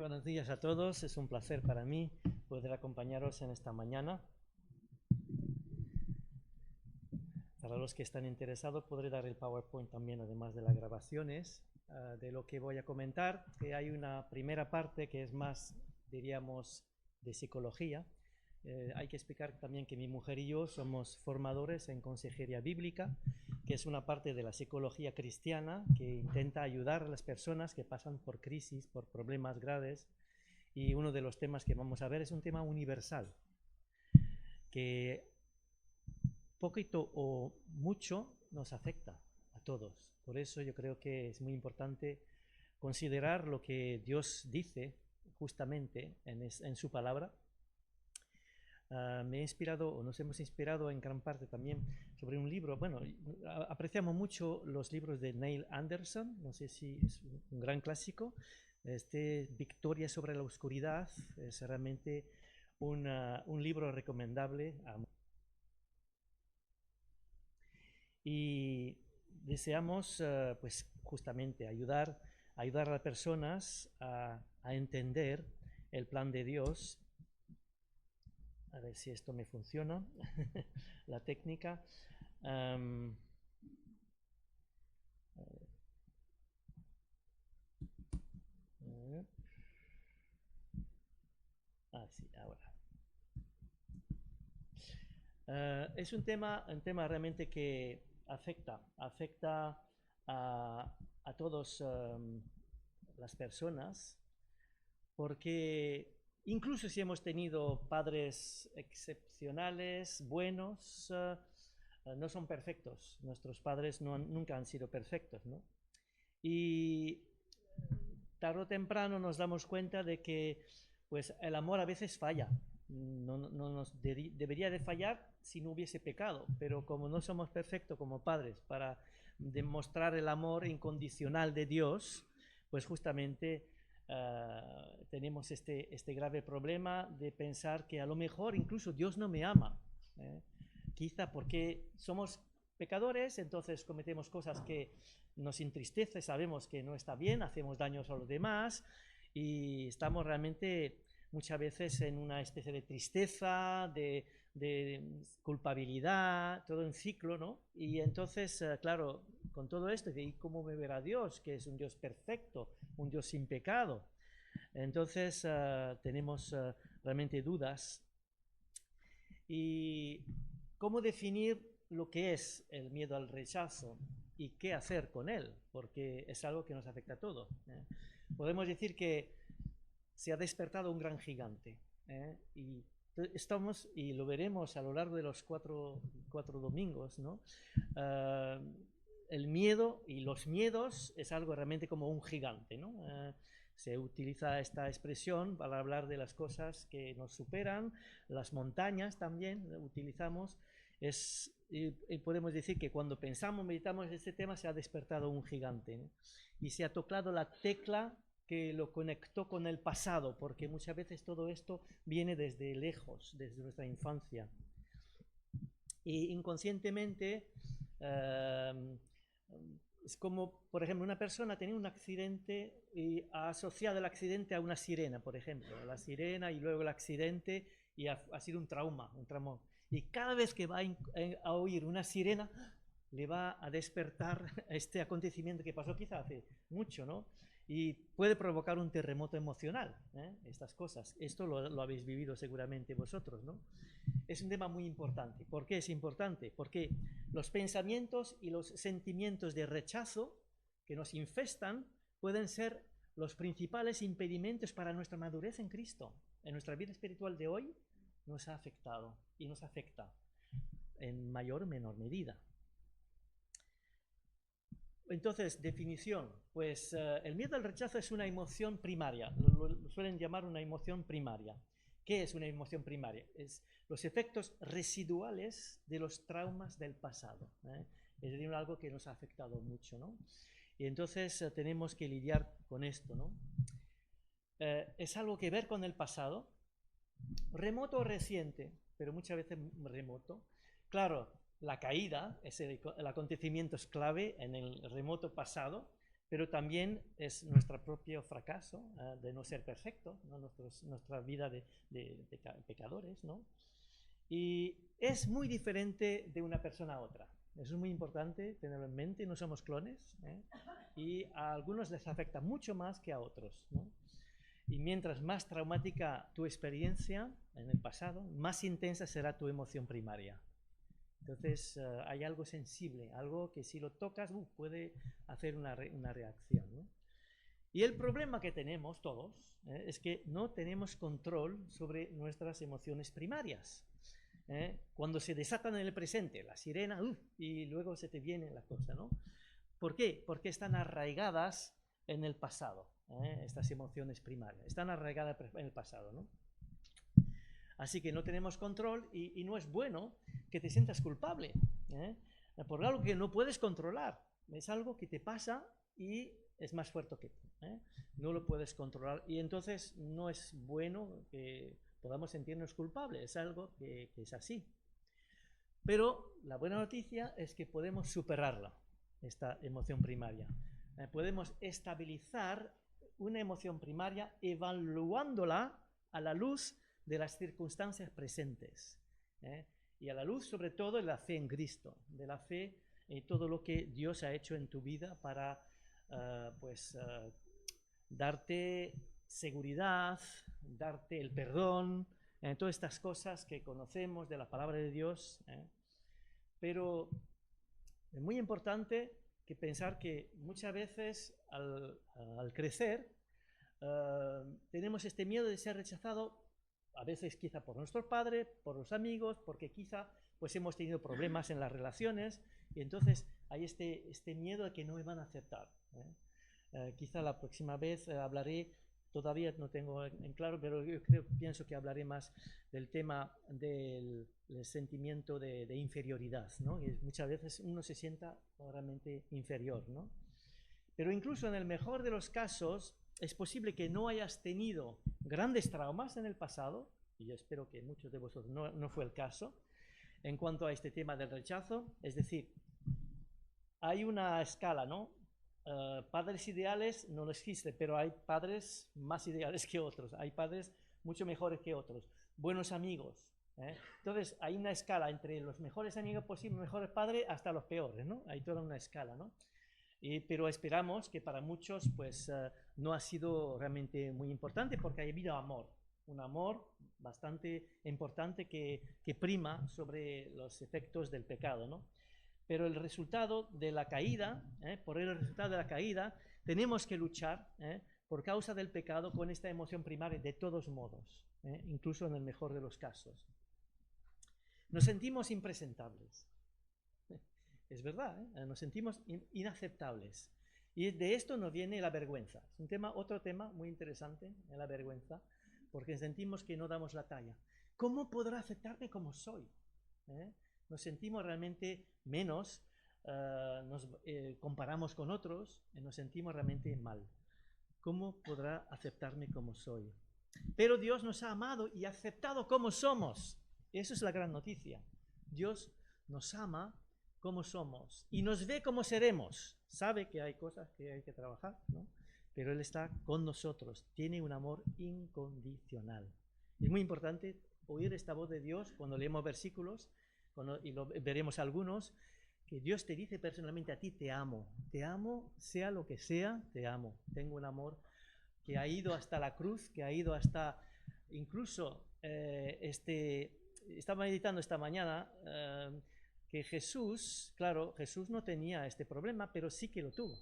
Buenos días a todos, es un placer para mí poder acompañaros en esta mañana. Para los que están interesados podré dar el PowerPoint también, además de las grabaciones. De lo que voy a comentar, que hay una primera parte que es más, diríamos, de psicología. Hay que explicar también que mi mujer y yo somos formadores en consejería bíblica, que es una parte de la psicología cristiana que intenta ayudar a las personas que pasan por crisis, por problemas graves. Y uno de los temas que vamos a ver es un tema universal, que poquito o mucho nos afecta a todos. Por eso yo creo que es muy importante considerar lo que Dios dice justamente en su palabra. Me he inspirado, o nos hemos inspirado en gran parte también sobre un libro. Bueno, apreciamos mucho los libros de Neil Anderson, no sé si es un gran clásico. Victoria sobre la oscuridad es realmente un libro recomendable. Y deseamos, pues justamente ayudar a las personas a entender el plan de Dios. A ver si esto me funciona, la técnica. Um, sí, ahora. Es un tema realmente que afecta a todas las personas, porque incluso si hemos tenido padres excepcionales, buenos, no son perfectos. Nuestros padres nunca han sido perfectos, ¿no? Y tarde o temprano nos damos cuenta de que pues, el amor a veces falla. No nos debería de fallar si no hubiese pecado, pero como no somos perfectos como padres para demostrar el amor incondicional de Dios, pues justamente tenemos este grave problema de pensar que a lo mejor incluso Dios no me ama. Quizá porque somos pecadores, entonces cometemos cosas que nos entristece, sabemos que no está bien, hacemos daños a los demás y estamos realmente muchas veces en una especie de tristeza, de culpabilidad, todo en ciclo, ¿no? Y entonces, claro, con todo esto, ¿y cómo me verá Dios? Que es un Dios perfecto, un Dios sin pecado. Entonces, tenemos realmente dudas. ¿Y cómo definir lo que es el miedo al rechazo y qué hacer con él? Porque es algo que nos afecta a todos. Podemos decir que se ha despertado un gran gigante. Y estamos, y lo veremos a lo largo de los cuatro domingos, ¿no? El miedo y los miedos es algo realmente como un gigante, ¿no? Se utiliza esta expresión para hablar de las cosas que nos superan, las montañas también utilizamos. Y podemos decir que cuando pensamos, meditamos en este tema, se ha despertado un gigante, ¿no? Y se ha tocado la tecla que lo conectó con el pasado, porque muchas veces todo esto viene desde lejos, desde nuestra infancia. Y inconscientemente es como, por ejemplo, una persona tenía un accidente y ha asociado el accidente a una sirena, por ejemplo, la sirena y luego el accidente y ha sido un trauma, un trauma. Y cada vez que va a oír una sirena, le va a despertar este acontecimiento que pasó quizá hace mucho, ¿no? Y puede provocar un terremoto emocional, estas cosas. Esto lo habéis vivido seguramente vosotros, ¿no? Es un tema muy importante. ¿Por qué es importante? Porque los pensamientos y los sentimientos de rechazo que nos infestan pueden ser los principales impedimentos para nuestra madurez en Cristo. En nuestra vida espiritual de hoy nos ha afectado y nos afecta en mayor o menor medida. Entonces, definición, pues el miedo al rechazo es una emoción primaria, lo suelen llamar una emoción primaria. ¿Qué es una emoción primaria? Es los efectos residuales de los traumas del pasado, es decir, algo que nos ha afectado mucho, ¿no? Y entonces tenemos que lidiar con esto, ¿no? Es algo que ver con el pasado, remoto o reciente, pero muchas veces remoto. Claro, la caída, el acontecimiento es clave en el remoto pasado, pero también es nuestro propio fracaso de no ser perfecto, ¿no? Nuestra vida de pecadores, ¿no? Y es muy diferente de una persona a otra. Eso es muy importante tenerlo en mente, no somos clones, ¿eh? Y a algunos les afecta mucho más que a otros, ¿no? Y mientras más traumática tu experiencia en el pasado, más intensa será tu emoción primaria. Entonces hay algo sensible, algo que si lo tocas puede hacer una reacción, ¿no? Y el problema que tenemos todos es que no tenemos control sobre nuestras emociones primarias. Cuando se desatan en el presente, la sirena, y luego se te viene la cosa, ¿no? ¿Por qué? Porque están arraigadas en el pasado, estas emociones primarias, están arraigadas en el pasado, ¿no? Así que no tenemos control y no es bueno que te sientas culpable por algo que no puedes controlar. Es algo que te pasa y es más fuerte que tú. No lo puedes controlar y entonces no es bueno que podamos sentirnos culpables. Es algo que es así. Pero la buena noticia es que podemos superarla, esta emoción primaria. Podemos estabilizar una emoción primaria evaluándola a la luz de las circunstancias presentes, y a la luz sobre todo de la fe en Cristo, de la fe en todo lo que Dios ha hecho en tu vida para darte seguridad, darte el perdón, todas estas cosas que conocemos de la palabra de Dios, pero es muy importante que pensar que muchas veces al crecer tenemos este miedo de ser rechazado, a veces quizá por nuestro padre, por los amigos, porque quizá pues hemos tenido problemas en las relaciones y entonces hay este miedo de que no me van a aceptar. Quizá la próxima vez hablaré, todavía no tengo en claro, pero yo pienso que hablaré más del tema del sentimiento de inferioridad, ¿no? Y muchas veces uno se sienta realmente inferior, ¿no? Pero incluso en el mejor de los casos, es posible que no hayas tenido grandes traumas en el pasado, y yo espero que muchos de vosotros no fue el caso, en cuanto a este tema del rechazo. Es decir, hay una escala, ¿no? Padres ideales no existe, pero hay padres más ideales que otros, hay padres mucho mejores que otros, buenos amigos. Entonces hay una escala entre los mejores amigos posibles, los mejores padres, hasta los peores, ¿no? Hay toda una escala, ¿no? Pero esperamos que para muchos pues no ha sido realmente muy importante porque ha habido amor, un amor bastante importante que prima sobre los efectos del pecado, ¿no? Pero el resultado de la caída, por el resultado de la caída, tenemos que luchar por causa del pecado con esta emoción primaria de todos modos, incluso en el mejor de los casos. Nos sentimos impresentables. Es verdad, nos sentimos inaceptables. Y de esto nos viene la vergüenza. Es un tema, otro tema muy interesante, la vergüenza, porque sentimos que no damos la talla. ¿Cómo podrá aceptarme como soy? Nos sentimos realmente menos, nos comparamos con otros y nos sentimos realmente mal. ¿Cómo podrá aceptarme como soy? Pero Dios nos ha amado y aceptado como somos. Eso es la gran noticia. Dios nos ama como somos y nos ve como seremos. Sabe que hay cosas que hay que trabajar, ¿no? Pero Él está con nosotros. Tiene un amor incondicional. Es muy importante oír esta voz de Dios cuando leemos versículos, y veremos algunos, que Dios te dice personalmente a ti: te amo, sea lo que sea, te amo. Tengo un amor que ha ido hasta la cruz, que ha ido hasta incluso estaba meditando esta mañana que Jesús, claro, Jesús no tenía este problema, pero sí que lo tuvo.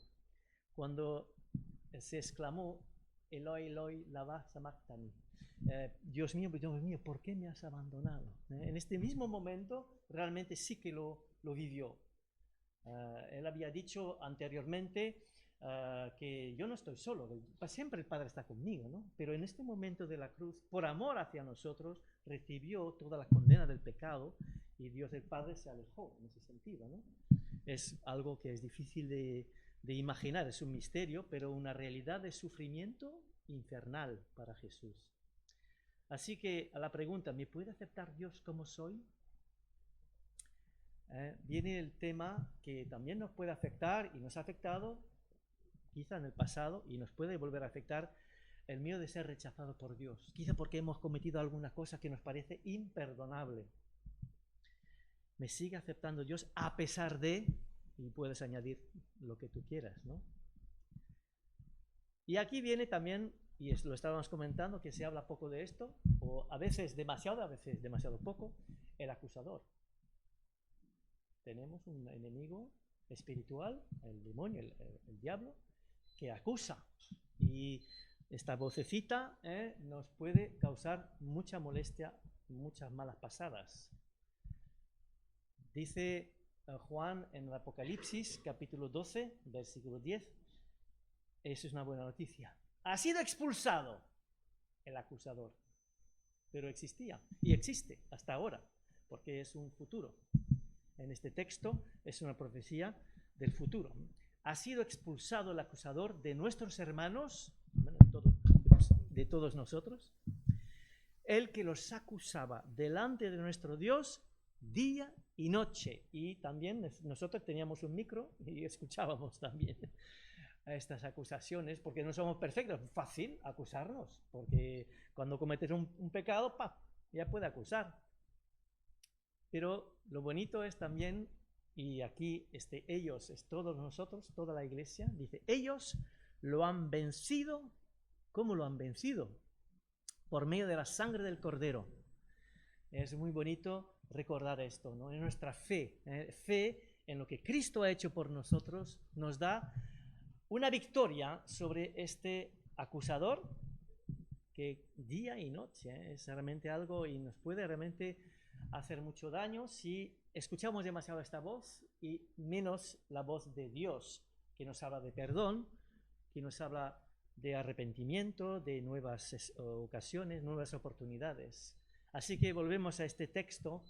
Cuando se exclamó: Eloi, Eloi, lama sabactani. Dios mío, ¿por qué me has abandonado? En este mismo momento realmente sí que lo vivió. Él había dicho anteriormente que yo no estoy solo, siempre el Padre está conmigo, ¿no? Pero en este momento de la cruz, por amor hacia nosotros, recibió toda la condena del pecado y Dios el Padre se alejó en ese sentido, ¿no? Es algo que es difícil de imaginar, es un misterio, pero una realidad de sufrimiento infernal para Jesús. Así que a la pregunta: ¿me puede aceptar Dios como soy? Viene el tema que también nos puede afectar y nos ha afectado quizá en el pasado, y nos puede volver a afectar el miedo de ser rechazado por Dios, quizá porque hemos cometido alguna cosa que nos parece imperdonable. Me sigue aceptando Dios a pesar de, y puedes añadir lo que tú quieras, ¿no? Y aquí viene también, y lo estábamos comentando, que se habla poco de esto, o a veces demasiado poco, el acusador. Tenemos un enemigo espiritual, el demonio, el diablo, que acusa. Y esta vocecita nos puede causar mucha molestia, muchas malas pasadas. Dice Juan en el Apocalipsis, capítulo 12, versículo 10, eso es una buena noticia. Ha sido expulsado el acusador, pero existía y existe hasta ahora, porque es un futuro. En este texto es una profecía del futuro. Ha sido expulsado el acusador de nuestros hermanos, de todos nosotros, el que los acusaba delante de nuestro Dios día y noche. Y también nosotros teníamos un micro y escuchábamos también a estas acusaciones, porque no somos perfectos. Es fácil acusarnos, porque cuando cometes un pecado, ya puede acusar. Pero lo bonito es también, y aquí ellos es todos nosotros, toda la iglesia, dice, ellos lo han vencido. ¿Cómo lo han vencido? Por medio de la sangre del Cordero. Es muy bonito recordar esto, ¿no? En nuestra fe, fe en lo que Cristo ha hecho por nosotros, nos da una victoria sobre este acusador que día y noche es realmente algo y nos puede realmente hacer mucho daño si escuchamos demasiado esta voz y menos la voz de Dios, que nos habla de perdón, que nos habla de arrepentimiento, de nuevas ocasiones, nuevas oportunidades. Así que volvemos a este texto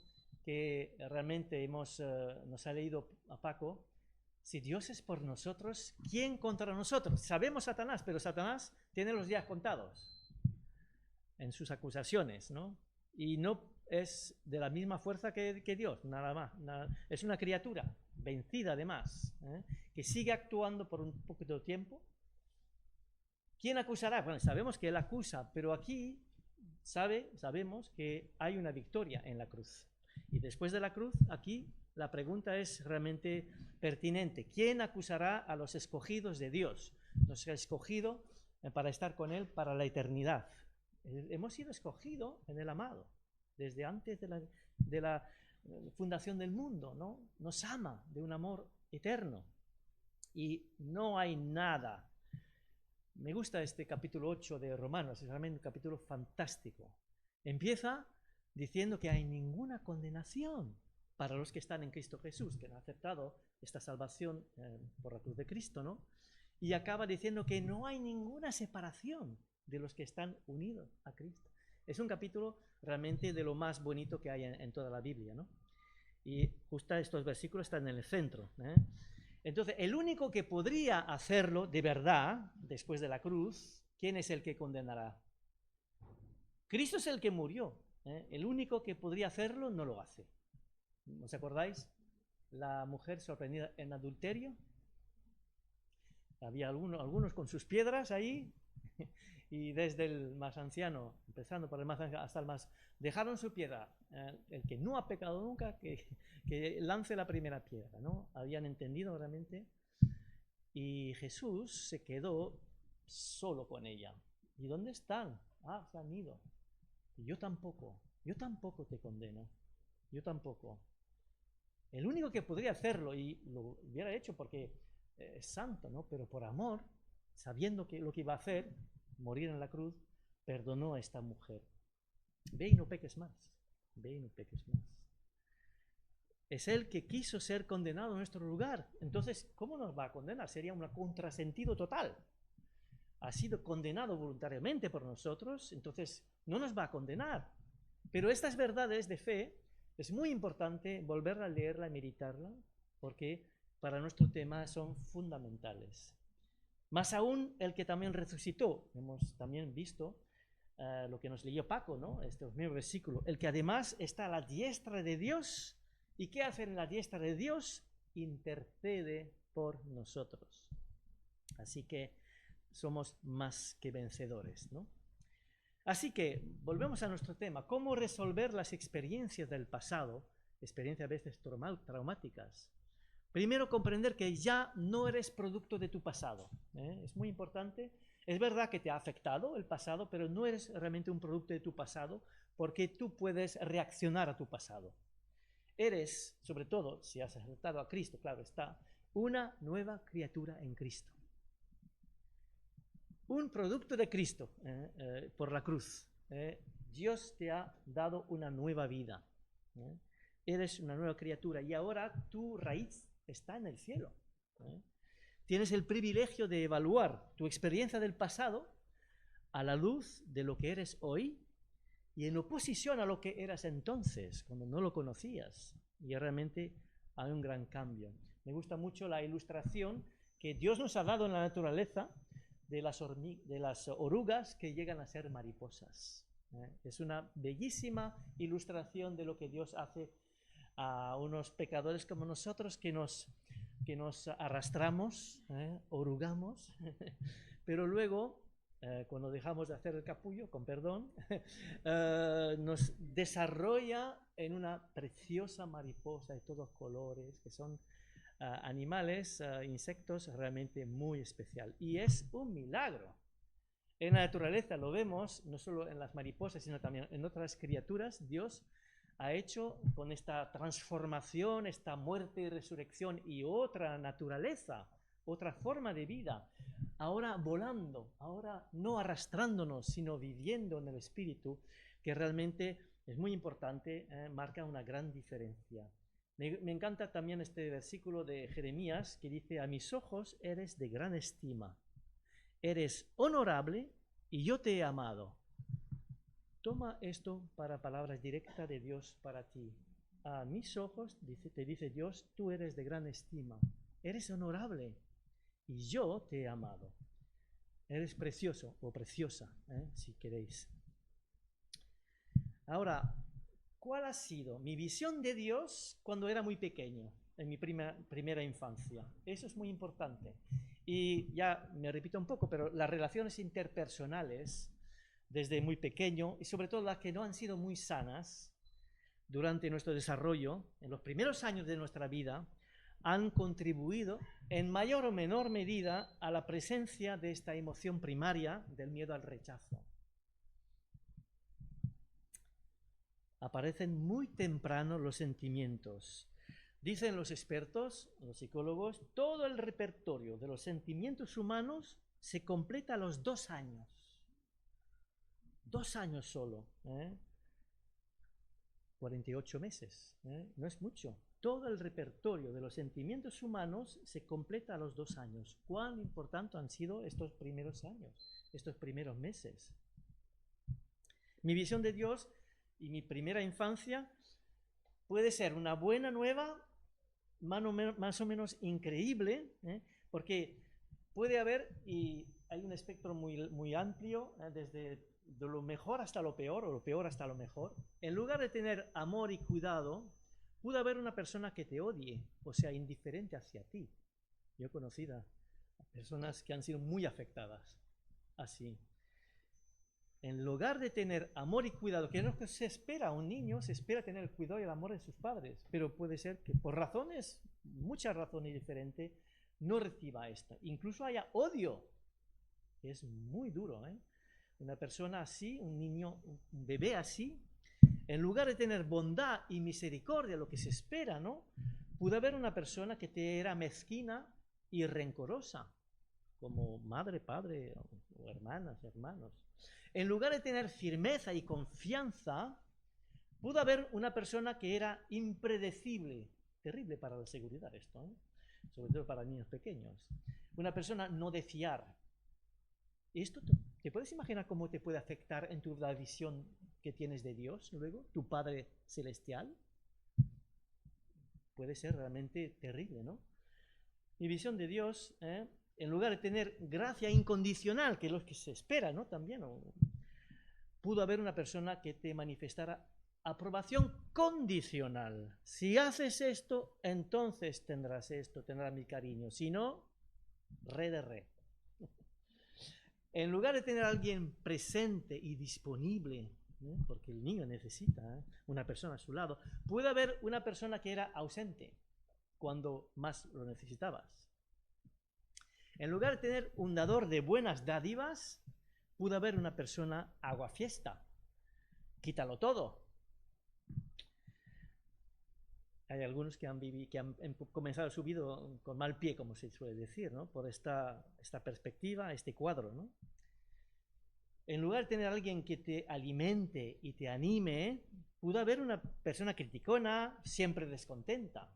que realmente nos ha leído a Paco. Si Dios es por nosotros, ¿quién contra nosotros? Sabemos Satanás, pero Satanás tiene los días contados en sus acusaciones, ¿no? Y no es de la misma fuerza que Dios, nada más. Es una criatura vencida además, que sigue actuando por un poquito de tiempo. ¿Quién acusará? Bueno, sabemos que él acusa, pero aquí sabemos que hay una victoria en la cruz. Y después de la cruz, aquí la pregunta es realmente pertinente. ¿Quién acusará a los escogidos de Dios? Nos ha escogido para estar con Él para la eternidad. Hemos sido escogidos en el amado, desde antes de la fundación del mundo, ¿no? Nos ama de un amor eterno. Y no hay nada. Me gusta este capítulo 8 de Romanos, es realmente un capítulo fantástico. Empieza diciendo que hay ninguna condenación para los que están en Cristo Jesús, que han aceptado esta salvación por la cruz de Cristo, ¿no? Y acaba diciendo que no hay ninguna separación de los que están unidos a Cristo. Es un capítulo realmente de lo más bonito que hay en toda la Biblia, ¿no? Y justo estos versículos están en el centro, Entonces, el único que podría hacerlo de verdad, después de la cruz, ¿quién es el que condenará? Cristo es el que murió. El único que podría hacerlo no lo hace. ¿Os acordáis? La mujer sorprendida en adulterio. Había algunos con sus piedras ahí, y desde el más anciano, empezando por el más anciano hasta el más, dejaron su piedra. El que no ha pecado nunca, que lance la primera piedra, ¿no? Habían entendido realmente. Y Jesús se quedó solo con ella. ¿Y dónde están? Se han ido. Y yo tampoco te condeno. Yo tampoco. El único que podría hacerlo, y lo hubiera hecho porque es santo, ¿no? Pero por amor, sabiendo que lo que iba a hacer, morir en la cruz, perdonó a esta mujer. Ve y no peques más. Ve y no peques más. Es él que quiso ser condenado en nuestro lugar. Entonces, ¿cómo nos va a condenar? Sería un contrasentido total. Ha sido condenado voluntariamente por nosotros, entonces no nos va a condenar. Pero estas verdades de fe es muy importante volver a leerla y meditarla, porque para nuestro tema son fundamentales. Más aún el que también resucitó. Hemos también visto lo que nos leyó Paco, ¿no? Estos mismos versículos. El que además está a la diestra de Dios. ¿Y qué hace en la diestra de Dios? Intercede por nosotros. Así que somos más que vencedores, ¿no? Así que volvemos a nuestro tema. ¿Cómo resolver las experiencias del pasado? Experiencias a veces traumáticas. Primero, comprender que ya no eres producto de tu pasado. Es muy importante. Es verdad que te ha afectado el pasado, pero no eres realmente un producto de tu pasado porque tú puedes reaccionar a tu pasado. Eres, sobre todo, si has aceptado a Cristo, claro está, una nueva criatura en Cristo. Un producto de Cristo por la cruz. Dios te ha dado una nueva vida. Eres una nueva criatura y ahora tu raíz está en el cielo. Tienes el privilegio de evaluar tu experiencia del pasado a la luz de lo que eres hoy y en oposición a lo que eras entonces, cuando no lo conocías. Y realmente hay un gran cambio. Me gusta mucho la ilustración que Dios nos ha dado en la naturaleza de las orugas que llegan a ser mariposas. Es una bellísima ilustración de lo que Dios hace a unos pecadores como nosotros que nos arrastramos, orugamos, pero luego, cuando dejamos de hacer el capullo, con perdón, nos desarrolla en una preciosa mariposa de todos colores, que son animales, insectos realmente muy especial. Y es un milagro. En la naturaleza lo vemos, no solo en las mariposas, sino también en otras criaturas. Dios ha hecho con esta transformación, esta muerte y resurrección y otra naturaleza, otra forma de vida, ahora volando, ahora no arrastrándonos, sino viviendo en el Espíritu, que realmente es muy importante, marca una gran diferencia. Me encanta también este versículo de Jeremías que dice: a mis ojos eres de gran estima, eres honorable y yo te he amado. Toma esto para palabras directas de Dios para ti. A mis ojos, te dice Dios, tú eres de gran estima, eres honorable y yo te he amado. Eres precioso o preciosa, si queréis. Ahora, ¿cuál ha sido mi visión de Dios cuando era muy pequeño, en mi primera infancia? Eso es muy importante. Y ya me repito un poco, pero las relaciones interpersonales desde muy pequeño, y sobre todo las que no han sido muy sanas durante nuestro desarrollo, en los primeros años de nuestra vida, han contribuido en mayor o menor medida a la presencia de esta emoción primaria del miedo al rechazo. Aparecen muy temprano los sentimientos. Dicen los expertos, los psicólogos, todo el repertorio de los sentimientos humanos se completa a los 2 años. 2 años solo. 48 meses. No es mucho. Todo el repertorio de los sentimientos humanos se completa a los 2 años. ¿Cuán importantes han sido estos primeros años, estos primeros meses? Mi visión de Dios y mi primera infancia puede ser una buena nueva, más o menos increíble, porque puede haber, y hay un espectro muy, muy amplio, desde de lo mejor hasta lo peor, o lo peor hasta lo mejor. En lugar de tener amor y cuidado, puede haber una persona que te odie, o sea, indiferente hacia ti. Yo he conocido a personas que han sido muy afectadas así. En lugar de tener amor y cuidado, que es lo que se espera a un niño, se espera tener el cuidado y el amor de sus padres, pero puede ser que por razones, muchas razones diferentes, no reciba esto. Incluso haya odio. Es muy duro, Una persona así, un niño, un bebé así, en lugar de tener bondad y misericordia, lo que se espera, ¿no? Pudo haber una persona que te era mezquina y rencorosa, como madre, padre, o hermanas, hermanos. En lugar de tener firmeza y confianza, pudo haber una persona que era impredecible. Terrible para la seguridad esto, sobre todo para niños pequeños. Una persona no de fiar. Esto ¿te puedes imaginar cómo te puede afectar en la visión que tienes de Dios luego, tu Padre Celestial? Puede ser realmente terrible, ¿no? Mi visión de Dios, en lugar de tener gracia incondicional, que es lo que se espera, ¿no? También, pudo haber una persona que te manifestara aprobación condicional. Si haces esto, entonces tendrás esto, tendrás mi cariño. Si no, re de re. En lugar de tener a alguien presente y disponible, porque el niño necesita una persona a su lado, puede haber una persona que era ausente cuando más lo necesitabas. En lugar de tener un dador de buenas dádivas, pudo haber una persona aguafiesta. Quítalo todo. Hay algunos que han comenzado su vida con mal pie, como se suele decir, ¿no? Por esta perspectiva, este cuadro, ¿no? En lugar de tener a alguien que te alimente y te anime, pudo haber una persona criticona, siempre descontenta.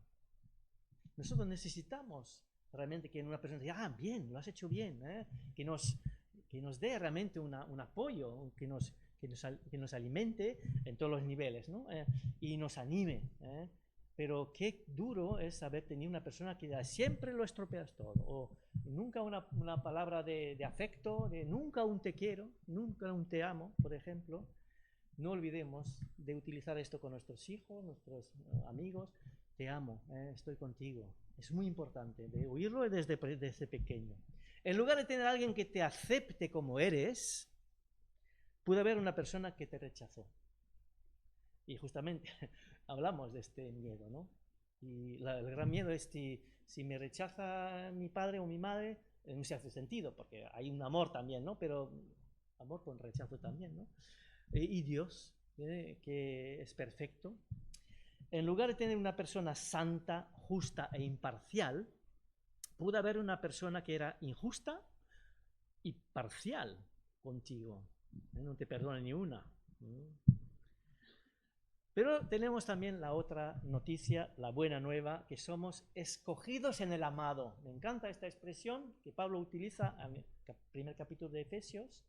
Nosotros necesitamos realmente que una persona diga, bien, lo has hecho bien, que nos dé realmente un apoyo, que nos alimente en todos los niveles, ¿no? Y nos anime. Pero qué duro es haber tenido una persona que siempre lo estropeas todo, o nunca una palabra de afecto, nunca un te quiero, nunca un te amo, por ejemplo. No olvidemos de utilizar esto con nuestros hijos, nuestros amigos. Te amo, estoy contigo. Es muy importante de oírlo desde pequeño. En lugar de tener a alguien que te acepte como eres, puede haber una persona que te rechazó. Y justamente hablamos de este miedo, ¿no? Y el gran miedo es si me rechaza mi padre o mi madre, no se hace sentido, porque hay un amor también, ¿no? Pero amor con rechazo también, ¿no? Y Dios, que es perfecto. En lugar de tener una persona santa, justa e imparcial, pudo haber una persona que era injusta y parcial contigo. No te perdona ni una. Pero tenemos también la otra noticia, la buena nueva, que somos escogidos en el amado. Me encanta esta expresión que Pablo utiliza en el primer capítulo de Efesios.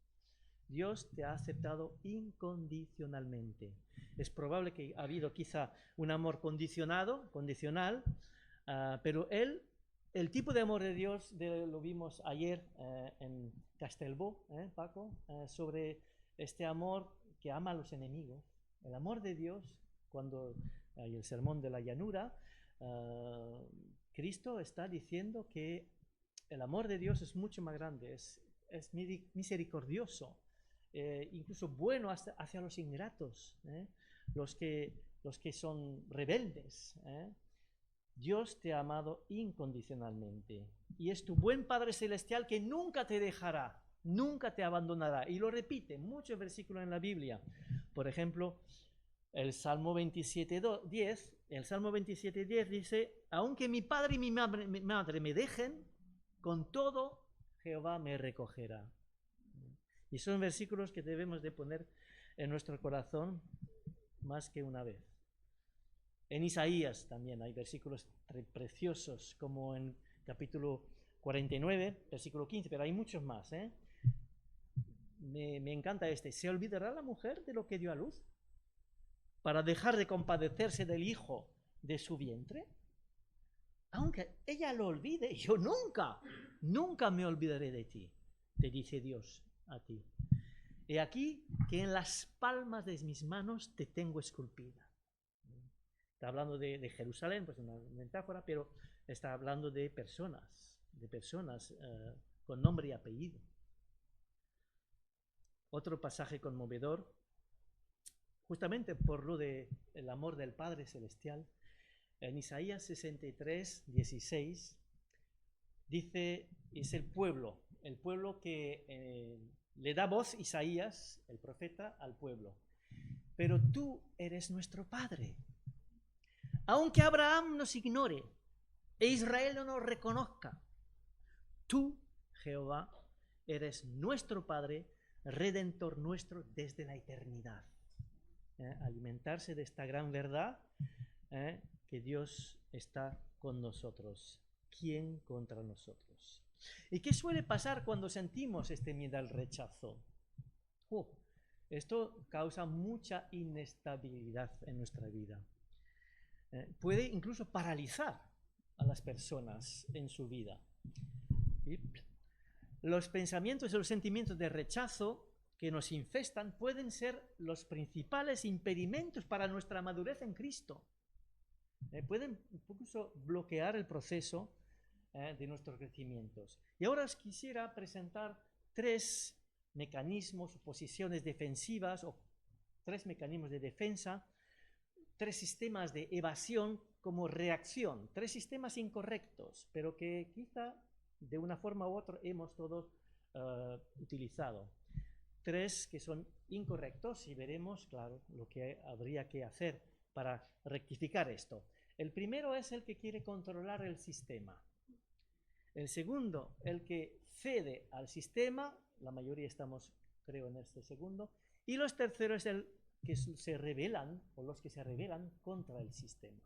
Dios te ha aceptado incondicionalmente. Es probable que ha habido quizá un amor condicional, pero el tipo de amor de Dios, lo vimos ayer en Castelbó, Paco, sobre este amor que ama a los enemigos. El amor de Dios, cuando hay el sermón de la llanura, Cristo está diciendo que el amor de Dios es mucho más grande, es misericordioso, incluso bueno hacia los ingratos, los que son rebeldes. Dios te ha amado incondicionalmente y es tu buen Padre Celestial que nunca te dejará, nunca te abandonará. Y lo repite muchos versículos en la Biblia. Por ejemplo, el Salmo 27:10, dice, aunque mi padre y mi madre me dejen, con todo Jehová me recogerá. Y son versículos que debemos de poner en nuestro corazón más que una vez. En Isaías también hay versículos preciosos, como en capítulo 49, versículo 15, pero hay muchos más. Me encanta este. ¿Se olvidará la mujer de lo que dio a luz para dejar de compadecerse del hijo de su vientre? Aunque ella lo olvide, yo nunca me olvidaré de ti, te dice Dios a ti. He aquí que en las palmas de mis manos te tengo esculpida. Está hablando de Jerusalén, pues una metáfora, pero está hablando de personas con nombre y apellido. Otro pasaje conmovedor, justamente por lo del amor del Padre Celestial, en Isaías 63:16, dice, es el pueblo que le da voz Isaías, el profeta, al pueblo. Pero tú eres nuestro Padre. Aunque Abraham nos ignore e Israel no nos reconozca, tú, Jehová, eres nuestro Padre, Redentor nuestro desde la eternidad. Alimentarse de esta gran verdad, que Dios está con nosotros. ¿Quién contra nosotros? ¿Y qué suele pasar cuando sentimos este miedo al rechazo? Esto causa mucha inestabilidad en nuestra vida. Puede incluso paralizar a las personas en su vida. Y los pensamientos y los sentimientos de rechazo que nos infestan pueden ser los principales impedimentos para nuestra madurez en Cristo. Pueden incluso bloquear el proceso de nuestros crecimientos. Y ahora os quisiera presentar tres mecanismos o posiciones defensivas o tres mecanismos de defensa, tres sistemas de evasión como reacción, tres sistemas incorrectos, pero que quizá de una forma u otra hemos todos utilizado. Tres que son incorrectos y veremos, claro, lo que habría que hacer para rectificar esto. El primero es el que quiere controlar el sistema. El segundo, el que cede al sistema, la mayoría estamos, creo, en este segundo. Y los terceros es el que se rebelan, o los que se rebelan contra el sistema.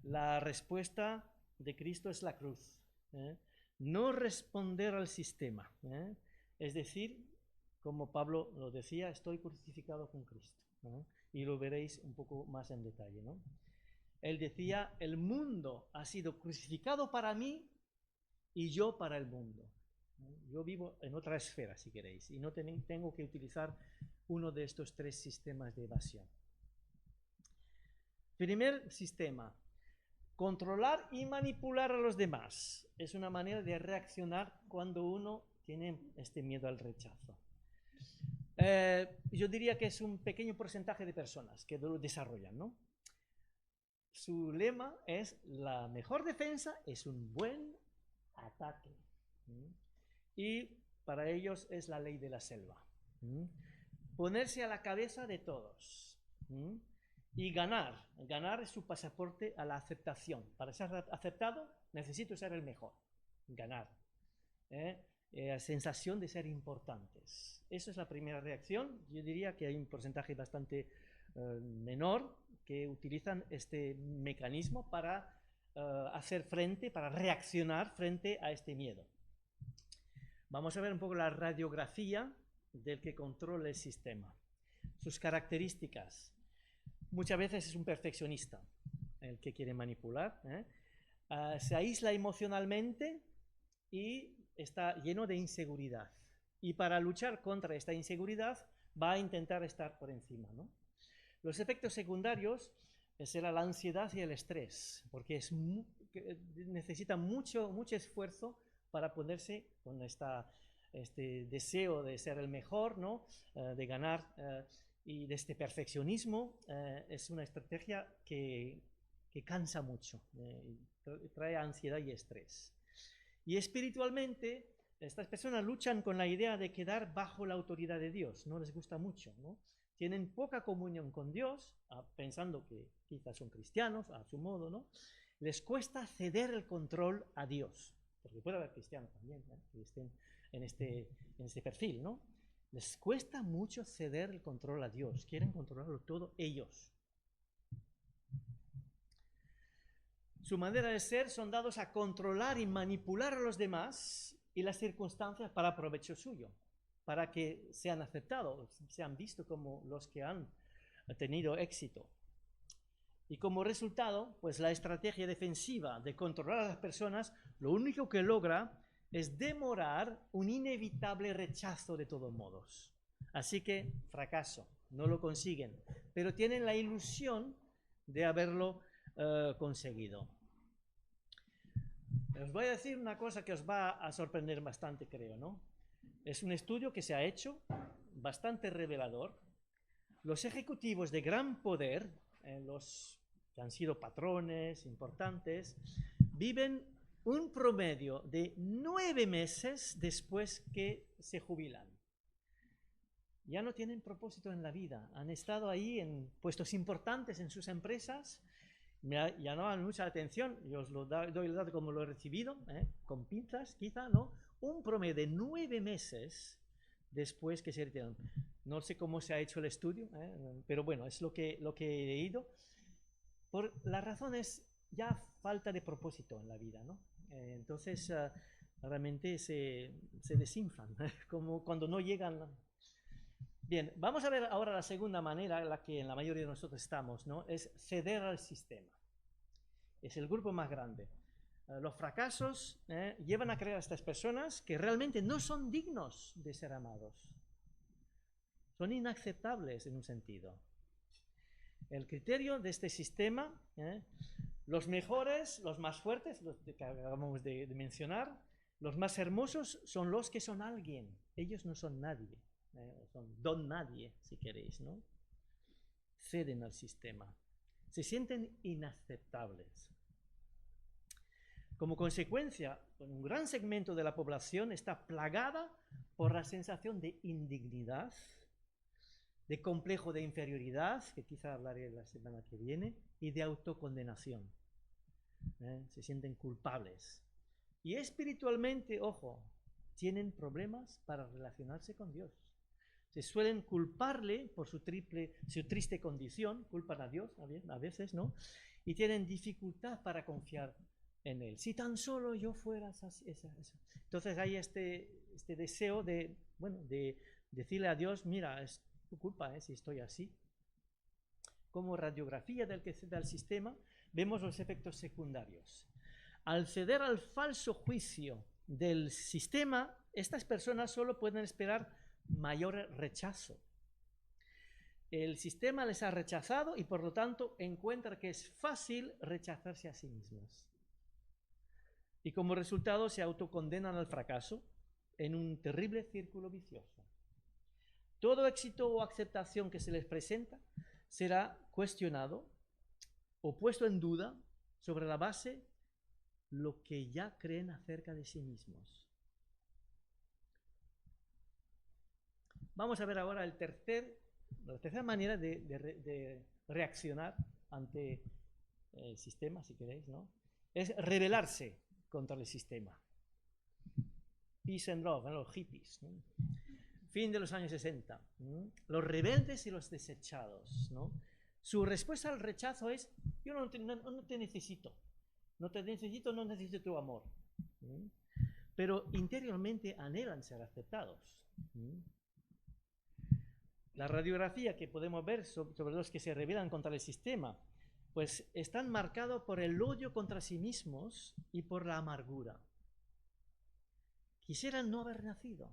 La respuesta de Cristo es la cruz. No responder al sistema. Es decir, como Pablo lo decía, estoy crucificado con Cristo. Y lo veréis un poco más en detalle, ¿no? Él decía, el mundo ha sido crucificado para mí y yo para el mundo. Yo vivo en otra esfera, si queréis, y no tengo que utilizar uno de estos tres sistemas de evasión. Primer sistema, controlar y manipular a los demás. Es una manera de reaccionar cuando uno tiene este miedo al rechazo. Yo diría que es un pequeño porcentaje de personas que lo desarrollan, ¿no? Su lema es, la mejor defensa es un buen ataque. Y para ellos es la ley de la selva. Ponerse a la cabeza de todos. Y ganar. Ganar es su pasaporte a la aceptación. Para ser aceptado necesito ser el mejor. Ganar. La sensación de ser importantes. Esa es la primera reacción. Yo diría que hay un porcentaje bastante menor que utilizan este mecanismo para hacer frente, para reaccionar frente a este miedo. Vamos a ver un poco la radiografía del que controla el sistema. Sus características. Muchas veces es un perfeccionista el que quiere manipular. Se aísla emocionalmente y está lleno de inseguridad. Y para luchar contra esta inseguridad va a intentar estar por encima, ¿no? Los efectos secundarios será la ansiedad y el estrés, porque necesita mucho esfuerzo para ponerse con este deseo de ser el mejor, ¿no? De ganar, y de este perfeccionismo. Es una estrategia que cansa mucho, trae ansiedad y estrés. Y espiritualmente, estas personas luchan con la idea de quedar bajo la autoridad de Dios, no les gusta mucho, ¿no? Tienen poca comunión con Dios, pensando que quizás son cristianos, a su modo, ¿no? Les cuesta ceder el control a Dios, porque puede haber cristianos también, que estén en este perfil, ¿no? Les cuesta mucho ceder el control a Dios, quieren controlarlo todo ellos. Su manera de ser son dados a controlar y manipular a los demás y las circunstancias para provecho suyo, para que sean aceptados, sean vistos como los que han tenido éxito. Y como resultado, pues la estrategia defensiva de controlar a las personas, lo único que logra es demorar un inevitable rechazo de todos modos. Así que fracaso, no lo consiguen, pero tienen la ilusión de haberlo conseguido. Os voy a decir una cosa que os va a sorprender bastante, creo, ¿no? Es un estudio que se ha hecho, bastante revelador. Los ejecutivos de gran poder, los que han sido patrones importantes, viven un promedio de 9 meses después que se jubilan. Ya no tienen propósito en la vida, han estado ahí en puestos importantes en sus empresas, me llamaban mucha atención, yo os lo doy el dato como lo he recibido, con pinzas quizá, ¿no? Un promedio de 9 meses después que se retiran. No sé cómo se ha hecho el estudio, pero bueno, es lo que he leído. Por las razones ya falta de propósito en la vida, ¿no? Entonces realmente se desinflan, como cuando no llegan. Bien, vamos a ver ahora la segunda manera en la que en la mayoría de nosotros estamos, ¿no? Es ceder al sistema. Es el grupo más grande. Los fracasos llevan a creer a estas personas que realmente no son dignos de ser amados. Son inaceptables en un sentido. El criterio de este sistema, los mejores, los más fuertes, los que acabamos de mencionar, Los más hermosos son los que son alguien. Ellos no son nadie. Son don nadie, si queréis, ¿no? Ceden al sistema. Se sienten inaceptables. Como consecuencia, un gran segmento de la población está plagada por la sensación de indignidad, de complejo de inferioridad, que quizá hablaré la semana que viene, y de autocondenación. Se sienten culpables. Y espiritualmente, ojo, tienen problemas para relacionarse con Dios. Se suelen culparle por su triste condición, culpan a Dios a veces, ¿no? Y tienen dificultad para confiar en Él. Si tan solo yo fuera esa. Entonces hay este deseo de decirle a Dios, mira, es tu culpa, si estoy así. Como radiografía del que cede al sistema, vemos los efectos secundarios. Al ceder al falso juicio del sistema, estas personas solo pueden esperar mayor rechazo. El sistema les ha rechazado y por lo tanto encuentra que es fácil rechazarse a sí mismos. Y como resultado se autocondenan al fracaso en un terrible círculo vicioso. Todo éxito o aceptación que se les presenta será cuestionado o puesto en duda sobre la base lo que ya creen acerca de sí mismos. Vamos a ver ahora la tercera manera de reaccionar ante el sistema, si queréis, ¿no? Es rebelarse contra el sistema. Peace and love, ¿no? Los hippies, ¿no? Fin de los años 60. ¿No? Los rebeldes y los desechados, ¿no? Su respuesta al rechazo es: yo no te necesito. No te necesito, no necesito tu amor. ¿No? Pero interiormente anhelan ser aceptados. ¿No? La radiografía que podemos ver sobre los que se rebelan contra el sistema, pues están marcados por el odio contra sí mismos y por la amargura. Quisieran no haber nacido.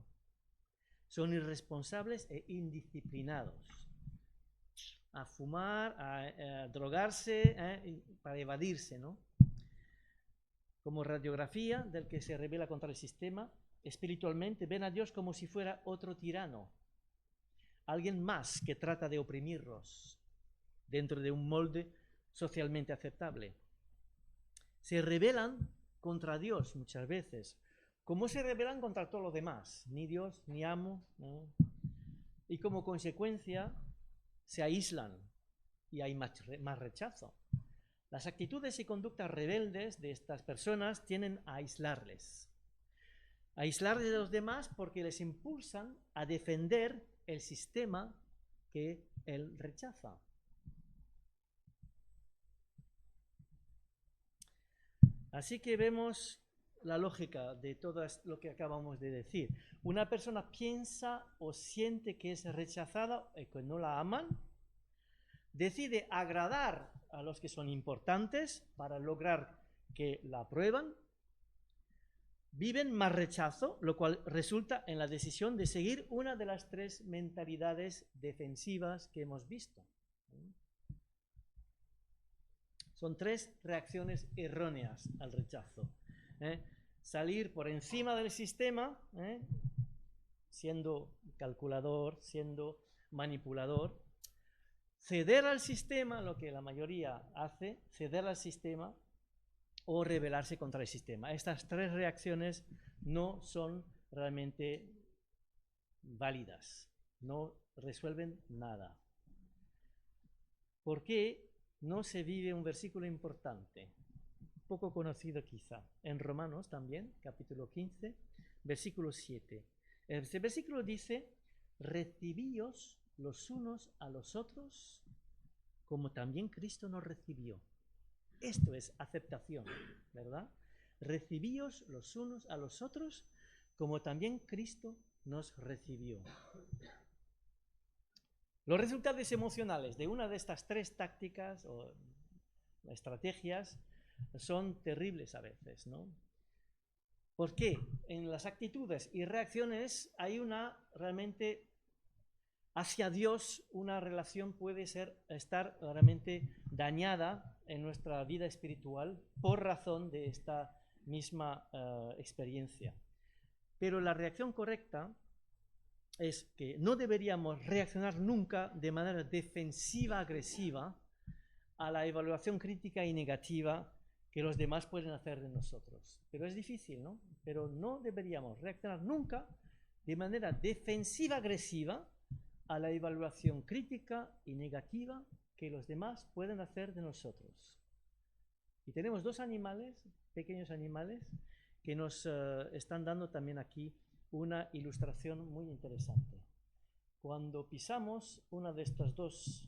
Son irresponsables e indisciplinados. A fumar, a drogarse, para evadirse, ¿no? Como radiografía del que se rebela contra el sistema, espiritualmente ven a Dios como si fuera otro tirano. Alguien más que trata de oprimirlos dentro de un molde socialmente aceptable. Se rebelan contra Dios muchas veces. ¿Cómo se rebelan contra todo lo demás? Ni Dios, ni amo, ¿no? Y como consecuencia se aíslan y hay más rechazo. Las actitudes y conductas rebeldes de estas personas tienden a aislarles. Aislarles de los demás porque les impulsan a defender el sistema que él rechaza. Así que vemos la lógica de todo lo que acabamos de decir. Una persona piensa o siente que es rechazada y que no la aman, decide agradar a los que son importantes para lograr que la aprueban, viven más rechazo, lo cual resulta en la decisión de seguir una de las tres mentalidades defensivas que hemos visto. Son tres reacciones erróneas al rechazo. Salir por encima del sistema, siendo calculador, siendo manipulador, ceder al sistema, lo que la mayoría hace, ceder al sistema o rebelarse contra el sistema. Estas tres reacciones no son realmente válidas, no resuelven nada. ¿Por qué no se vive un versículo importante, poco conocido quizá, en Romanos también, capítulo 15, versículo 7? Este versículo dice: recibíos los unos a los otros como también Cristo nos recibió. Esto es aceptación, ¿verdad? Recibíos los unos a los otros como también Cristo nos recibió. Los resultados emocionales de una de estas tres tácticas o estrategias son terribles a veces, ¿no? Porque en las actitudes y reacciones hay una realmente hacia Dios, una relación puede estar realmente dañada en nuestra vida espiritual por razón de esta misma experiencia. Pero la reacción correcta es que no deberíamos reaccionar nunca de manera defensiva-agresiva a la evaluación crítica y negativa que los demás pueden hacer de nosotros. Pero es difícil, ¿no? Pero no deberíamos reaccionar nunca de manera defensiva-agresiva a la evaluación crítica y negativa que los demás pueden hacer de nosotros. Y tenemos dos animales, pequeños animales, que nos están dando también aquí una ilustración muy interesante. Cuando pisamos una de estas dos,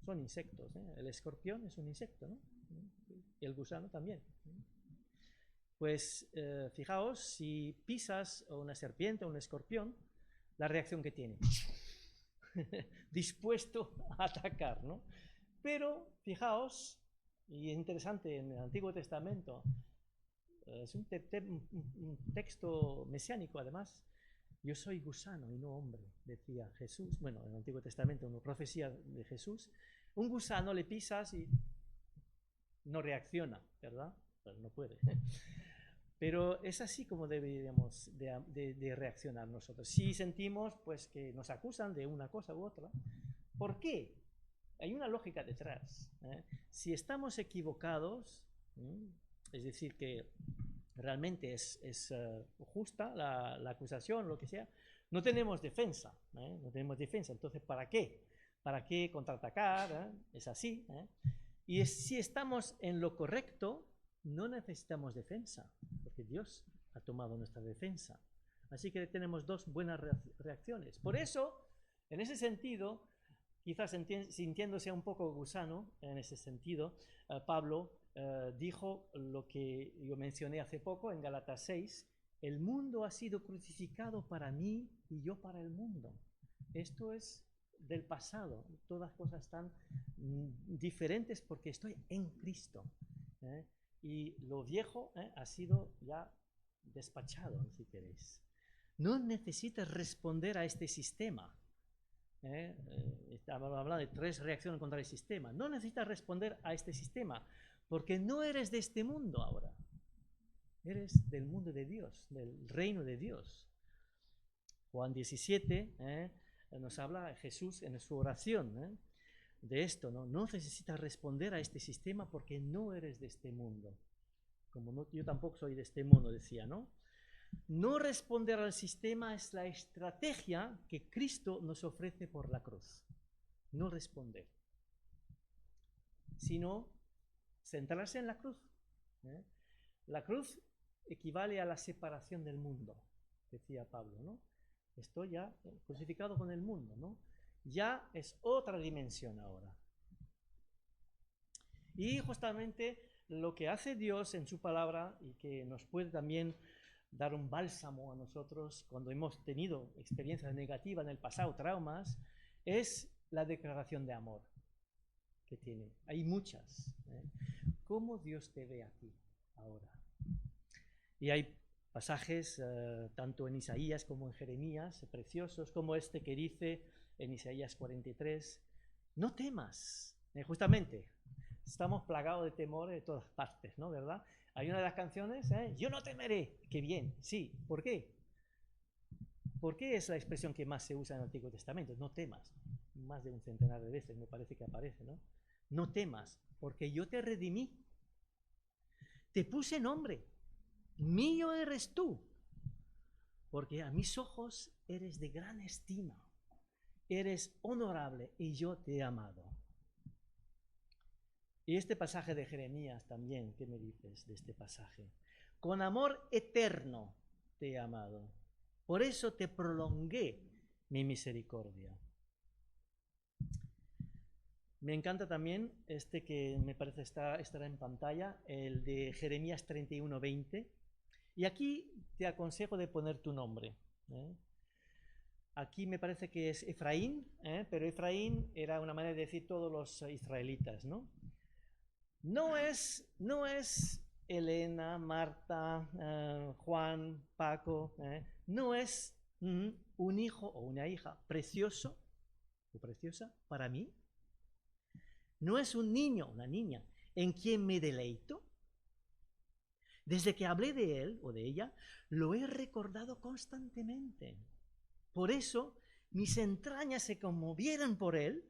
son insectos, ¿eh? El escorpión es un insecto, ¿no? Y el gusano también. Pues fijaos, si pisas una serpiente o un escorpión, la reacción que tiene. Dispuesto a atacar, ¿no? Pero fijaos, y es interesante, en el Antiguo Testamento, es un texto mesiánico además, yo soy gusano y no hombre, decía Jesús, bueno, en el Antiguo Testamento, una profecía de Jesús, un gusano le pisas y no reacciona, ¿verdad? Pues no puede. Pero es así como deberíamos de reaccionar nosotros. Si sentimos pues que nos acusan de una cosa u otra, ¿por qué? Hay una lógica detrás. Si estamos equivocados, es decir, que realmente es justa la acusación, lo que sea, no tenemos defensa, no tenemos defensa. Entonces, ¿para qué? ¿Para qué contraatacar? Es así. Y si estamos en lo correcto, no necesitamos defensa, porque Dios ha tomado nuestra defensa. Así que tenemos dos buenas reacciones. Por eso, en ese sentido, quizás sintiéndose un poco gusano, en ese sentido, Pablo dijo lo que yo mencioné hace poco en Gálatas 6, el mundo ha sido crucificado para mí y yo para el mundo. Esto es del pasado, todas las cosas están diferentes porque estoy en Cristo. Y lo viejo ha sido ya despachado, si queréis. No necesitas responder a este sistema. Estamos hablando de 3 reacciones contra el sistema. No necesitas responder a este sistema, porque no eres de este mundo ahora. Eres del mundo de Dios, del reino de Dios. Juan 17 nos habla Jesús en su oración de esto, ¿no? No necesitas responder a este sistema porque no eres de este mundo. Como no, yo tampoco soy de este mundo, decía, ¿no? No responder al sistema es la estrategia que Cristo nos ofrece por la cruz. No responder, sino centrarse en la cruz. La cruz equivale a la separación del mundo, decía Pablo, ¿no? Estoy ya crucificado con el mundo, ¿no? Ya es otra dimensión ahora. Y justamente lo que hace Dios en su palabra y que nos puede también dar un bálsamo a nosotros cuando hemos tenido experiencias negativas en el pasado, traumas, es la declaración de amor que tiene. Hay muchas. ¿Cómo Dios te ve a ti ahora? Y hay pasajes tanto en Isaías como en Jeremías, preciosos, como este que dice en Isaías 43, no temas. Justamente, estamos plagados de temor de todas partes, ¿no? ¿Verdad? Hay una de las canciones, yo no temeré. Qué bien, sí. ¿Por qué? ¿Por qué es la expresión que más se usa en el Antiguo Testamento? No temas. Más de un centenar de veces me parece que aparece, ¿no? No temas, porque yo te redimí. Te puse nombre. Mío eres tú. Porque a mis ojos eres de gran estima. Eres honorable y yo te he amado. Y este pasaje de Jeremías también, ¿qué me dices de este pasaje? Con amor eterno te he amado. Por eso te prolongué mi misericordia. Me encanta también este que me parece estará en pantalla, el de Jeremías 31:20. Y aquí te aconsejo de poner tu nombre. Aquí me parece que es Efraín, pero Efraín era una manera de decir todos los israelitas, ¿no? No es Elena, Marta, Juan, Paco, no es un hijo o una hija precioso o preciosa para mí. No es un niño, una niña, en quien me deleito. Desde que hablé de él o de ella, lo he recordado constantemente. Por eso mis entrañas se conmovieron por él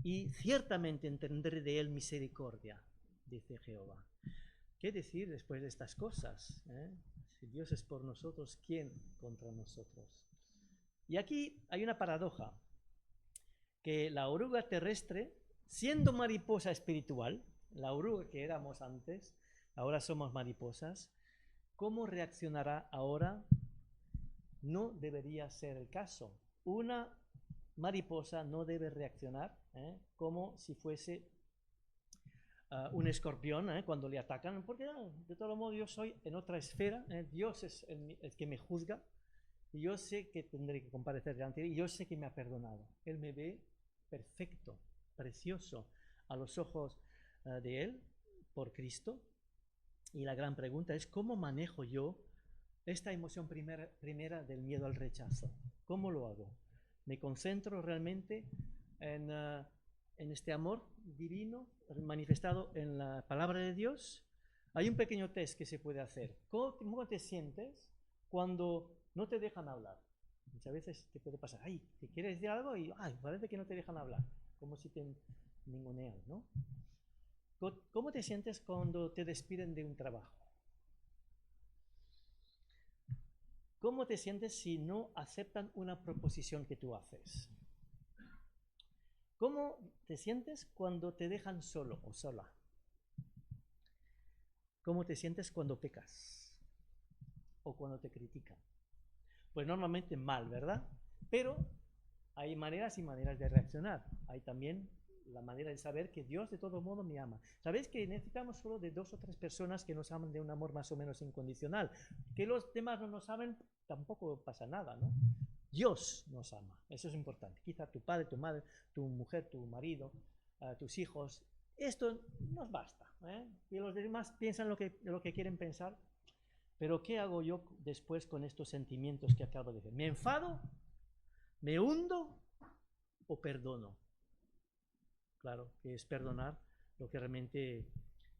y ciertamente tendré de él misericordia, dice Jehová. ¿Qué decir después de estas cosas? Si Dios es por nosotros, ¿quién contra nosotros? Y aquí hay una paradoja, que la oruga terrestre, siendo mariposa espiritual, la oruga que éramos antes, ahora somos mariposas, ¿cómo reaccionará ahora? No debería ser el caso. Una mariposa no debe reaccionar como si fuese un escorpión cuando le atacan, porque de todo modo yo soy en otra esfera, Dios es el que me juzga, y yo sé que tendré que comparecer delante de él, y yo sé que me ha perdonado. Él me ve perfecto, precioso, a los ojos de él, por Cristo. Y la gran pregunta es, ¿cómo manejo yo esta emoción primera del miedo al rechazo? ¿Cómo lo hago? ¿Me concentro realmente en este amor divino manifestado en la palabra de Dios? Hay un pequeño test que se puede hacer. ¿Cómo te sientes cuando no te dejan hablar? Muchas veces te puede pasar, ay, te quieres decir algo y parece que no te dejan hablar, como si te ningunean, ¿no? ¿Cómo te sientes cuando te despiden de un trabajo? ¿Cómo te sientes si no aceptan una proposición que tú haces? ¿Cómo te sientes cuando te dejan solo o sola? ¿Cómo te sientes cuando pecas? ¿O cuando te critican? Pues normalmente mal, ¿verdad? Pero hay maneras y maneras de reaccionar. Hay también la manera de saber que Dios de todo modo me ama. ¿Sabéis que necesitamos solo de 2 o 3 personas que nos aman de un amor más o menos incondicional? Que los demás no nos amen, tampoco pasa nada, ¿no? Dios nos ama, eso es importante. Quizá tu padre, tu madre, tu mujer, tu marido, tus hijos, esto nos basta. Y los demás piensan lo que quieren pensar. Pero ¿qué hago yo después con estos sentimientos que acabo de decir? ¿Me enfado? ¿Me hundo? ¿O perdono? Claro, que es perdonar lo que realmente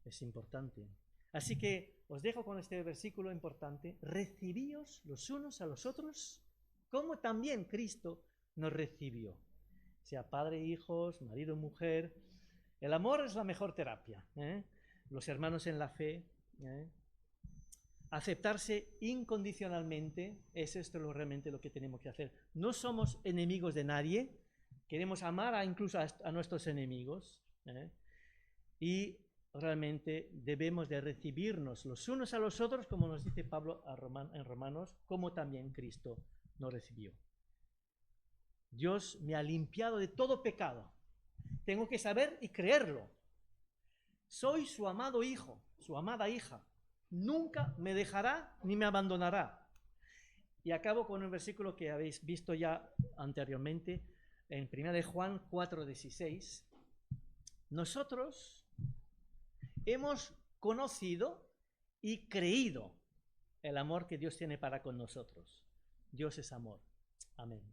es importante. Así que os dejo con este versículo importante. Recibíos los unos a los otros, como también Cristo nos recibió. Sea padre, hijos, marido, mujer. El amor es la mejor terapia. Los hermanos en la fe. Aceptarse incondicionalmente es esto realmente lo que tenemos que hacer. No somos enemigos de nadie. Queremos amar incluso a nuestros enemigos. Y realmente debemos de recibirnos los unos a los otros, como nos dice Pablo en Romanos, como también Cristo nos recibió. Dios me ha limpiado de todo pecado. Tengo que saber y creerlo. Soy su amado hijo, su amada hija. Nunca me dejará ni me abandonará. Y acabo con un versículo que habéis visto ya anteriormente, en 1 Juan 4:16. Nosotros hemos conocido y creído el amor que Dios tiene para con nosotros. Dios es amor. Amén.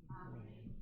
Amén.